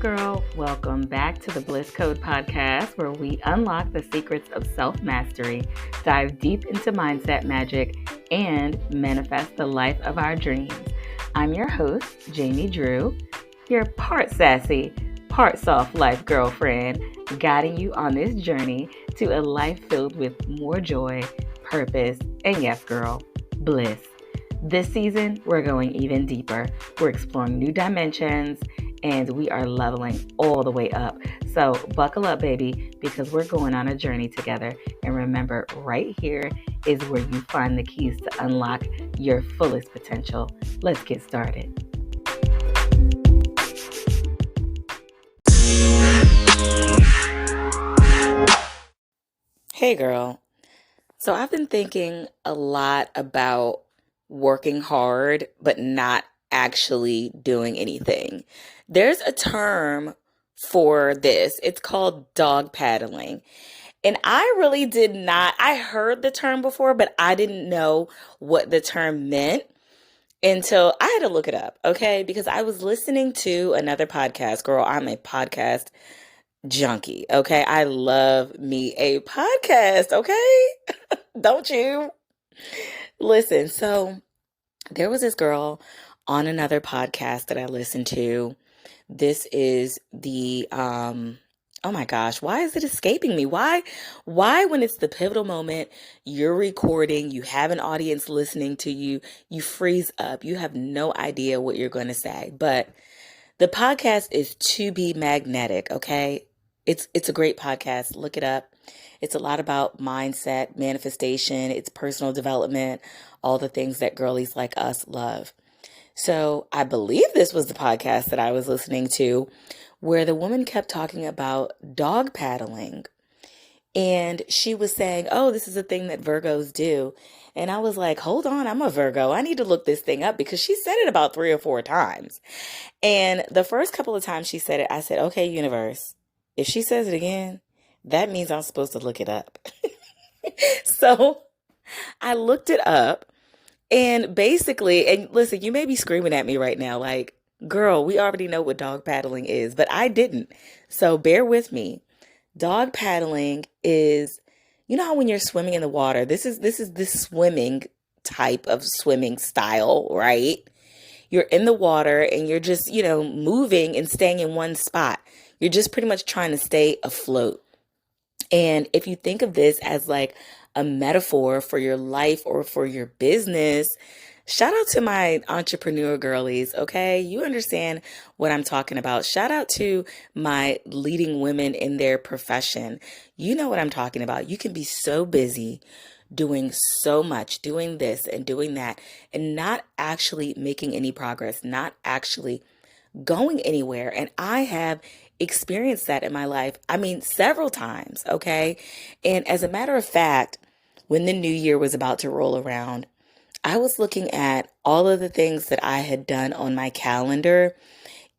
girl. Welcome back to the Bliss Code Podcast, where we unlock the secrets of self-mastery, dive deep into mindset magic, and manifest the life of our dreams. I'm your host, Jamie Drew, your part sassy, part soft life girlfriend, guiding you on this journey to a life filled with more joy, purpose, and yes, girl, bliss. This season, we're going even deeper. We're exploring new dimensions, and we are leveling all the way up. So buckle up, baby, because we're going on a journey together. And remember, right here is where you find the keys to unlock your fullest potential. Let's get started. Hey, girl. So I've been thinking a lot about working hard, but not actually doing anything. There's a term for this. It's called dog paddling. And I really did not, I heard the term before, but I didn't know what the term meant until I had to look it up, okay? Because I was listening to another podcast. Girl, I'm a podcast junkie, okay? I love me a podcast, okay? Don't you? Listen, so there was this girl on another podcast that I listened to. This is the, oh my gosh, why is it escaping me? Why when it's the pivotal moment, you're recording, you have an audience listening to you, you freeze up, you have no idea what you're going to say. But the podcast is To Be Magnetic, okay? It's a great podcast. Look it up. It's a lot about mindset, manifestation, it's personal development, all the things that girlies like us love. So I believe this was the podcast that I was listening to where the woman kept talking about dog paddling. And she was saying, oh, this is a thing that Virgos do. And I was like, hold on, I'm a Virgo. I need to look this thing up because she said it about 3 or 4 times. And the first couple of times she said it, I said, okay, universe, if she says it again, that means I'm supposed to look it up. So I looked it up. And basically, and listen, you may be screaming at me right now, like, girl, we already know what dog paddling is, but I didn't. So bear with me. Dog paddling is, you know how when you're swimming in the water, this is this swimming type of swimming style, right? You're in the water and you're just, moving and staying in one spot. You're just pretty much trying to stay afloat. And if you think of this as like a metaphor for your life or for your business, shout out to my entrepreneur girlies, okay? You understand what I'm talking about. Shout out to my leading women in their profession. You know what I'm talking about. You can be so busy doing so much, doing this and doing that, and not actually making any progress, not actually going anywhere. And I have experienced that in my life. I mean, several times, okay? And as a matter of fact, when the new year was about to roll around, I was looking at all of the things that I had done on my calendar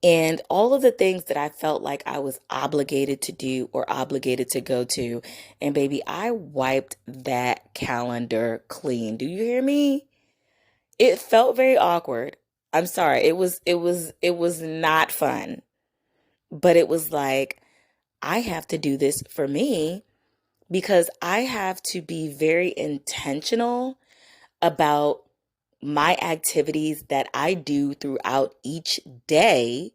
and all of the things that I felt like I was obligated to do or obligated to go to. And baby, I wiped that calendar clean. Do you hear me? It felt very awkward. I'm sorry. It was not fun. But it was like, I have to do this for me because I have to be very intentional about my activities that I do throughout each day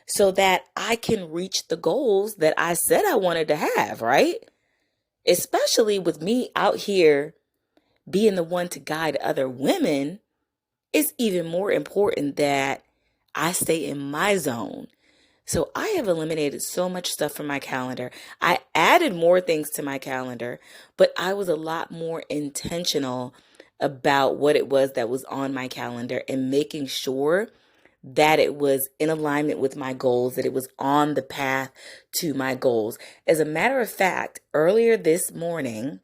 so that I can reach the goals that I said I wanted to have, right? Especially with me out here being the one to guide other women, it's even more important that I stay in my zone. So I have eliminated so much stuff from my calendar. I added more things to my calendar, but I was a lot more intentional about what it was that was on my calendar and making sure that it was in alignment with my goals, that it was on the path to my goals. As a matter of fact, earlier this morning,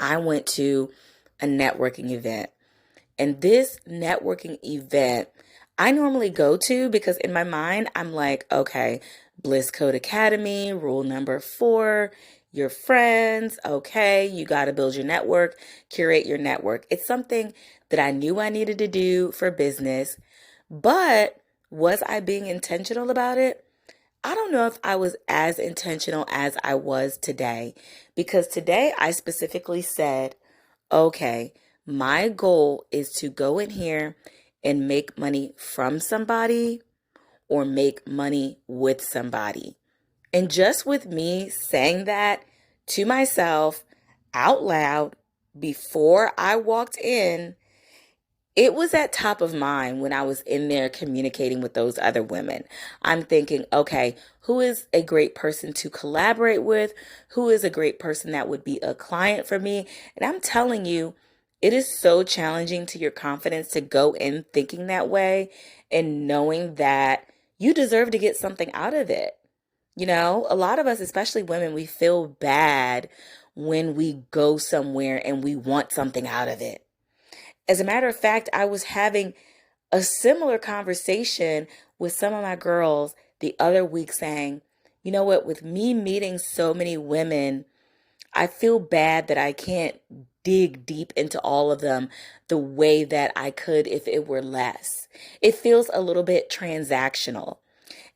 I went to a networking event. And this networking event I normally go to because in my mind, I'm like, okay, Bliss Code Academy, rule number 4, your friends. Okay, you got to build your network, curate your network. It's something that I knew I needed to do for business, but was I being intentional about it? I don't know if I was as intentional as I was today, because today I specifically said, okay, my goal is to go in here and make money from somebody or make money with somebody. And just with me saying that to myself out loud before I walked in, it was at top of mind when I was in there communicating with those other women. I'm thinking, okay, who is a great person to collaborate with? Who is a great person that would be a client for me? And I'm telling you, it is so challenging to your confidence to go in thinking that way and knowing that you deserve to get something out of it. You know, a lot of us, especially women, we feel bad when we go somewhere and we want something out of it. As a matter of fact, I was having a similar conversation with some of my girls the other week saying, you know what, with me meeting so many women, I feel bad that I can't dig deep into all of them the way that I could if it were less. It feels a little bit transactional.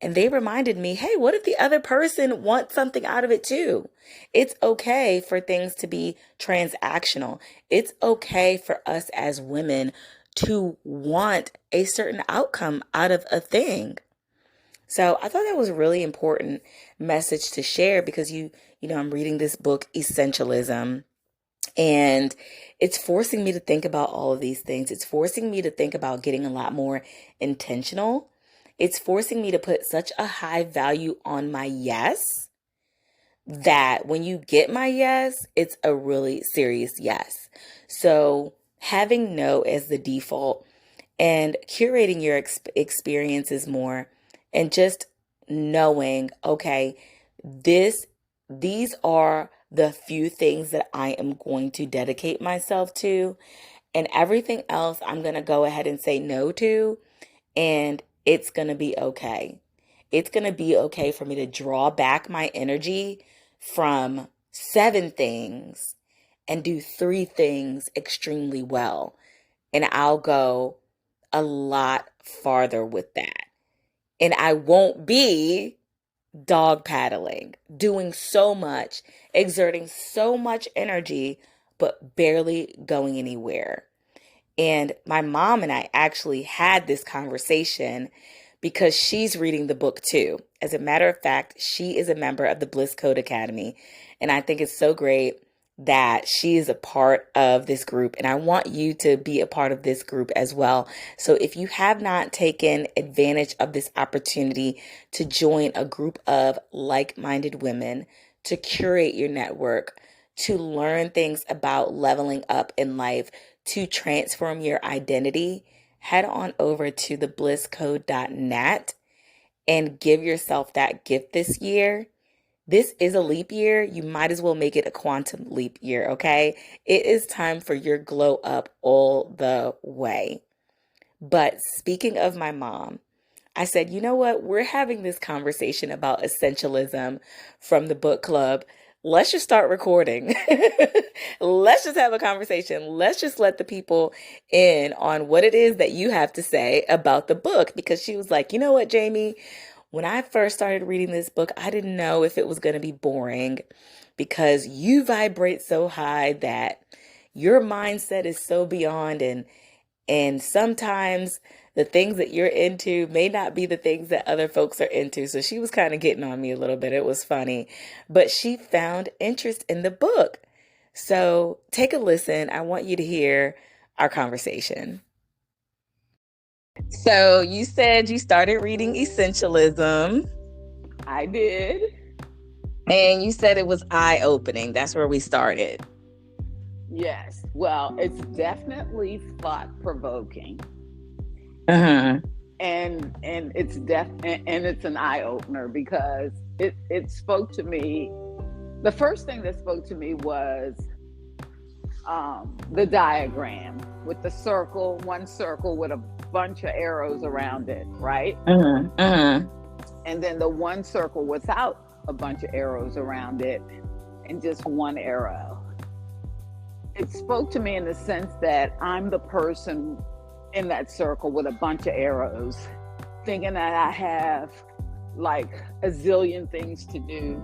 And they reminded me, hey, what if the other person wants something out of it too? It's okay for things to be transactional. It's okay for us as women to want a certain outcome out of a thing. So I thought that was a really important message to share because I'm reading this book, Essentialism, and it's forcing me to think about all of these things. It's forcing me to think about getting a lot more intentional. It's forcing me to put such a high value on my yes that when you get my yes, it's a really serious yes. So having no as the default and curating your experiences more and just knowing, okay, these are the few things that I am going to dedicate myself to, and everything else I'm going to go ahead and say no to, and it's going to be okay. It's going to be okay for me to draw back my energy from 7 things and do 3 things extremely well. And I'll go a lot farther with that. And I won't be dog paddling, doing so much, exerting so much energy, but barely going anywhere. And my mom and I actually had this conversation because she's reading the book too. As a matter of fact, she is a member of the Bliss Code Academy. And I think it's so great that she is a part of this group. And I want you to be a part of this group as well. So if you have not taken advantage of this opportunity to join a group of like-minded women, to curate your network, to learn things about leveling up in life, to transform your identity, head on over to theblisscode.net and give yourself that gift this year. This is a leap year. You might as well make it a quantum leap year, okay? It is time for your glow up all the way. But speaking of my mom, I said, you know what? We're having this conversation about essentialism from the book club. Let's just start recording. Let's just have a conversation. Let's just let the people in on what it is that you have to say about the book. Because she was like, you know what, Jamie? When I first started reading this book, I didn't know if it was going to be boring because you vibrate so high that your mindset is so beyond, and sometimes the things that you're into may not be the things that other folks are into. So she was kind of getting on me a little bit. It was funny, but she found interest in the book. So take a listen. I want you to hear our conversation. So you said you started reading Essentialism. I did. And you said it was eye-opening. That's where we started. Yes. Well, it's definitely thought-provoking. Uh-huh. And it's it's an eye-opener because it spoke to me. The first thing that spoke to me was the diagram with the circle, one circle with a bunch of arrows around it, right? Uh-huh. Uh-huh. And then the one circle without a bunch of arrows around it and just one arrow. It spoke to me in the sense that I'm the person in that circle with a bunch of arrows, thinking that I have like a zillion things to do,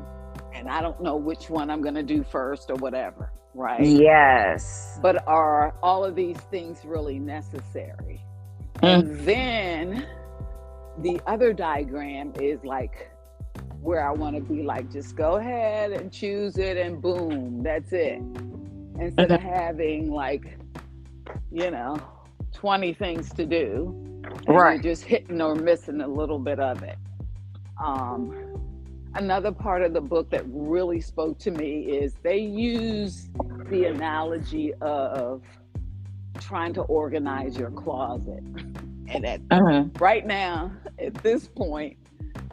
and I don't know which one I'm going to do first or whatever, right? Yes. But are all of these things really necessary? And then the other diagram is like where I want to be, like, just go ahead and choose it and boom, that's it. Instead of having, like, 20 things to do, and you're just hitting or missing a little bit of it. Another part of the book that really spoke to me is they use the analogy of trying to organize your closet. And right now, at this point,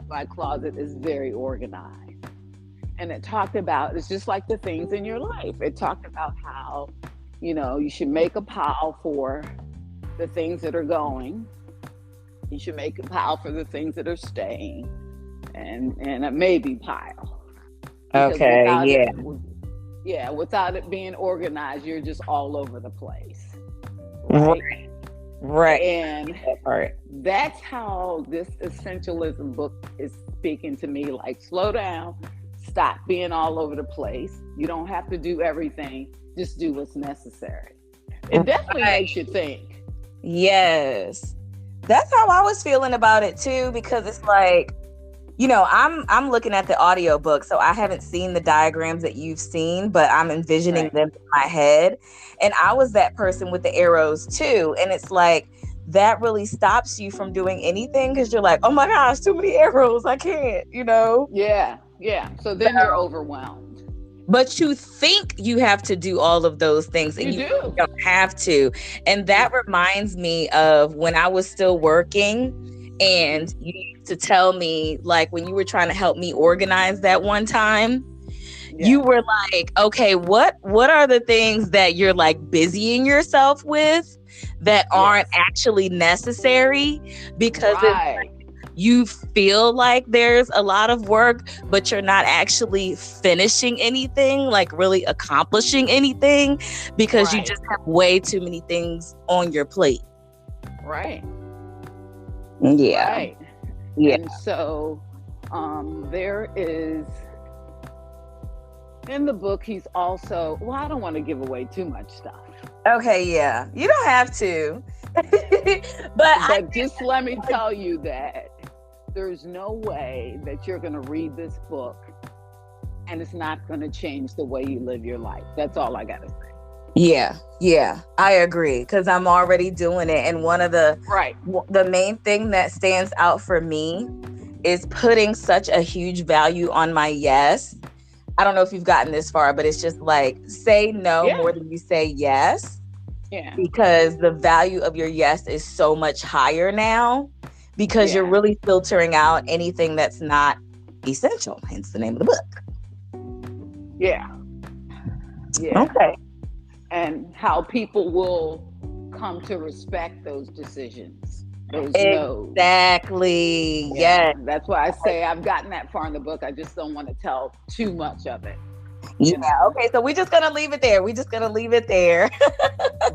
my closet is very organized. And it talked about, it's just like the things in your life. It talked about how, you should make a pile for the things that are going. You should make a pile for the things that are staying, and a maybe pile. Okay, without it being organized, you're just all over the place. Right. And that's how this Essentialism book is speaking to me. Like, slow down, stop being all over the place. You don't have to do everything. Just do what's necessary. It definitely makes you think. Yes. That's how I was feeling about it too, because it's like, I'm looking at the audiobook, so I haven't seen the diagrams that you've seen, but I'm envisioning them in my head. And I was that person with the arrows too. And it's like, that really stops you from doing anything, because you're like, oh my gosh, too many arrows, I can't, Yeah. So then you're overwhelmed. But you think you have to do all of those things, and you don't have to. And that reminds me of when I was still working, and you used to tell me, like, when you were trying to help me organize that one time, you were like, okay, what are the things that you're like busying yourself with that aren't actually necessary? Because it's like, you feel like there's a lot of work, but you're not actually finishing anything, like really accomplishing anything, because you just have way too many things on your plate. Right. Yeah. Right. Yeah. And so there is, in the book, he's also, I don't want to give away too much stuff. Okay, yeah. You don't have to. but just let me tell you that there's no way that you're going to read this book and it's not going to change the way you live your life. That's all I got to say. Yeah, I agree, because I'm already doing it. And one of the main thing that stands out for me is putting such a huge value on my yes. I don't know if you've gotten this far, but it's just like, say no more than you say yes. Yeah. Because the value of your yes is so much higher now, because you're really filtering out anything that's not essential, hence the name of the book. Yeah. Okay. And how people will come to respect those decisions, those exactly. no's. Yes. That's why I say I've gotten that far in the book. I just don't want to tell too much of it. Okay, so we're just gonna leave it there.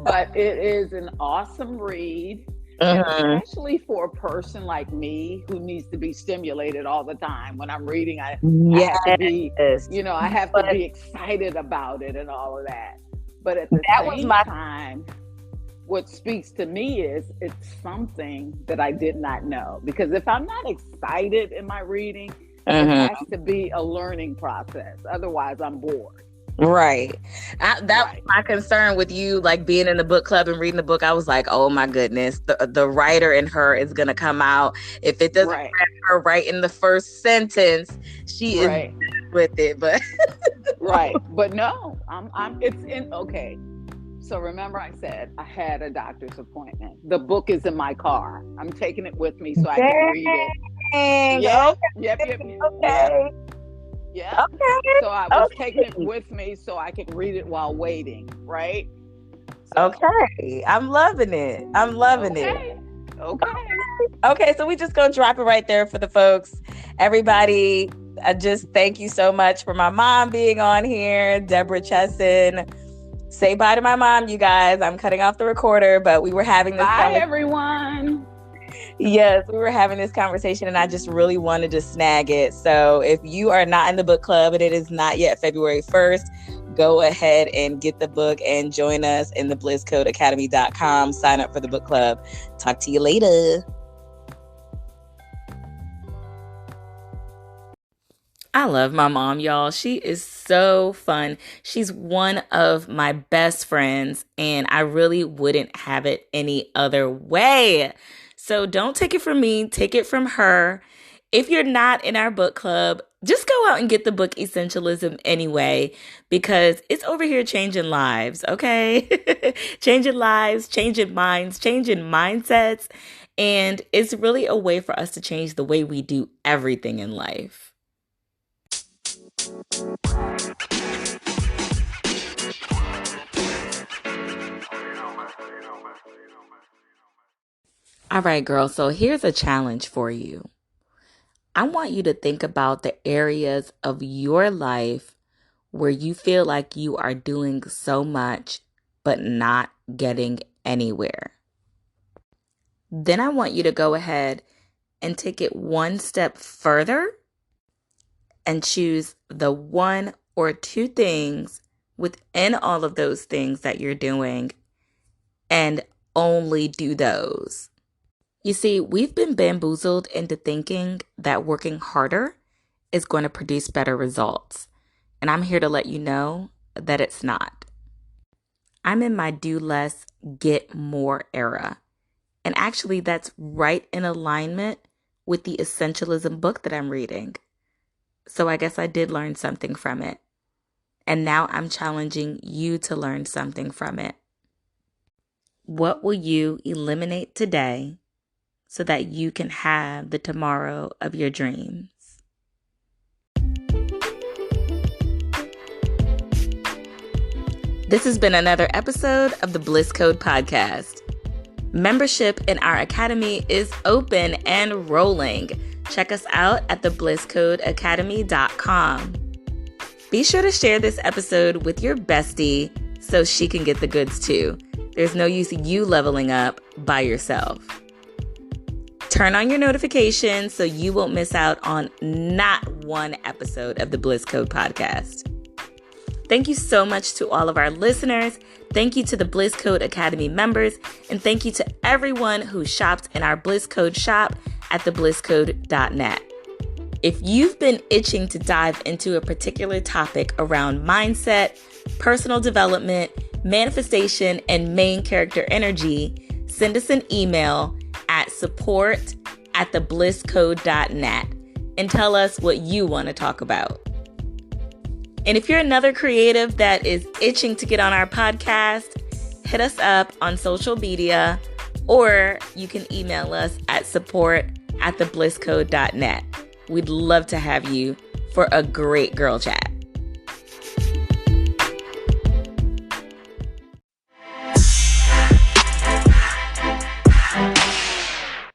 But it is an awesome read, especially for a person like me who needs to be stimulated all the time. When I'm reading, I have to be, I have to be excited about it and all of that. But at the same time, what speaks to me is it's something that I did not know. Because if I'm not excited in my reading, it has to be a learning process. Otherwise, I'm bored. Right. Was my concern with you, like being in the book club and reading the book. I was like, oh my goodness, the writer in her is going to come out. If it doesn't grab her right in the first sentence, she is with it. But but no, it's in. Okay. So remember I said I had a doctor's appointment. The book is in my car. I'm taking it with me so I can read it. Yep. Okay. Yeah. Okay. So I was taking it with me so I could read it while waiting, right? So, okay. I'm loving it. Okay, so we just gonna drop it right there for the folks. Everybody, I just thank you so much for my mom being on here, Deborah Chesson. Say bye to my mom, you guys. I'm cutting off the recorder, but we were having this Bye, everyone. Yes, we were having this conversation and I just really wanted to snag it. So if you are not in the book club and it is not yet February 1st, go ahead and get the book and join us in the blisscodeacademy.com. Sign up for the book club. Talk to you later. I love my mom, y'all. She is so fun. She's one of my best friends, and I really wouldn't have it any other way. So don't take it from me, take it from her. If you're not in our book club, just go out and get the book Essentialism anyway, because it's over here changing lives, okay? Changing lives, changing minds, changing mindsets. And it's really a way for us to change the way we do everything in life. All right, girl. So here's a challenge for you. I want you to think about the areas of your life where you feel like you are doing so much, but not getting anywhere. Then I want you to go ahead and take it one step further and choose the one or two things within all of those things that you're doing and only do those. You see, we've been bamboozled into thinking that working harder is going to produce better results. And I'm here to let you know that it's not. I'm in my do less, get more era. And actually, that's right in alignment with the Essentialism book that I'm reading. So I guess I did learn something from it. And now I'm challenging you to learn something from it. What will you eliminate today so that you can have the tomorrow of your dreams? This has been another episode of the Bliss Code Podcast. Membership in our academy is open and rolling. Check us out at theblisscodeacademy.com. Be sure to share this episode with your bestie so she can get the goods too. There's no use you leveling up by yourself. Turn on your notifications so you won't miss out on not one episode of the Bliss Code Podcast. Thank you so much to all of our listeners. Thank you to the Bliss Code Academy members. And thank you to everyone who shopped in our Bliss Code shop at theblisscode.net. If you've been itching to dive into a particular topic around mindset, personal development, manifestation, and main character energy, send us an email at support@theblisscode.net and tell us what you want to talk about. And if you're another creative that is itching to get on our podcast, hit us up on social media, or you can email us at support@theblisscode.net. We'd love to have you for a great girl chat.